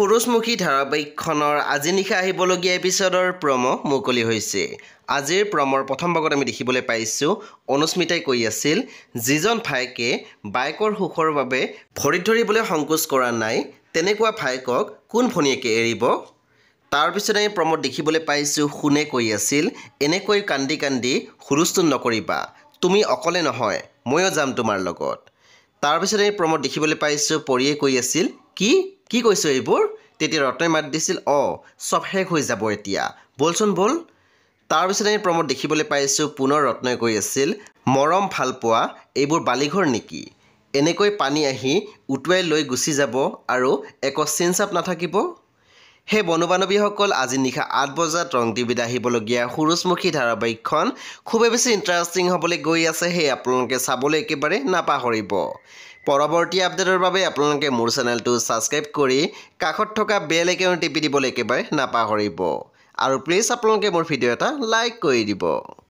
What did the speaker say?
সূৰুযমুখী ধাৰাবাহিকখনৰ আজি নিশা আহিবলগীয়া এপিছডৰ প্ৰমো মুকলি হৈছে। আজিৰ প্ৰমৰ প্ৰথম ভাগত আমি দেখিবলৈ পাইছোঁ অনুস্মিতাই কৈ আছিল যিজন ভায়েকে বাইকৰ সুখৰ বাবে ভৰিত ধৰিবলৈ সংকোচ কৰা নাই তেনেকুৱা ভায়েকক কোন ভনীয়েকে এৰিব। তাৰপিছত আমি প্ৰমত দেখিবলৈ পাইছোঁ শুনে কৈ আছিল এনেকৈ কান্দি কান্দি হুলস্থুল নকৰিবা, তুমি অকলে নহয় ময়ো যাম তোমাৰ লগত। তাৰপিছত আমি প্ৰমত দেখিবলৈ পাইছোঁ পৰিয়ে কৈ আছিল কি কৈছ এইবোৰ। তেতিয়া ৰত্নই মাত দিছিল চব শেষ হৈ যাব এতিয়া, বলচোন বল। তাৰপিছত আমি প্ৰমত দেখিবলৈ পাইছোঁ পুনৰ ৰত্নই কৈ আছিল মৰম ভাল পোৱা এইবোৰ বালিঘৰ নেকি, এনেকৈ পানী আহি উটুৱাই লৈ গুচি যাব আৰু একো চিনচাপ নাথাকিব। সেই বন্ধু বান্ধৱীসকল আজি নিশা 8 বজাত ৰং টিভিত আহিবলগীয়া সূৰুযমুখী ধাৰাবাহিকখন খুবেই বেছি ইণ্টাৰেষ্টিং হ'বলৈ গৈ আছে, সেই আপোনালোকে চাবলৈ একেবাৰে নাপাহৰিব। পৰৱৰ্তী আপডেটৰ বাবে আপোনালোকে মোৰ চেনেলটো ছাবস্ক্ৰাইব কৰি কাষত থকা বেল আইকন টিপি দিবলৈ একেবাৰে নাপাহৰিব আৰু প্লিজ আপোনালোকে মোৰ ভিডিঅ' এটা লাইক কৰি দিব।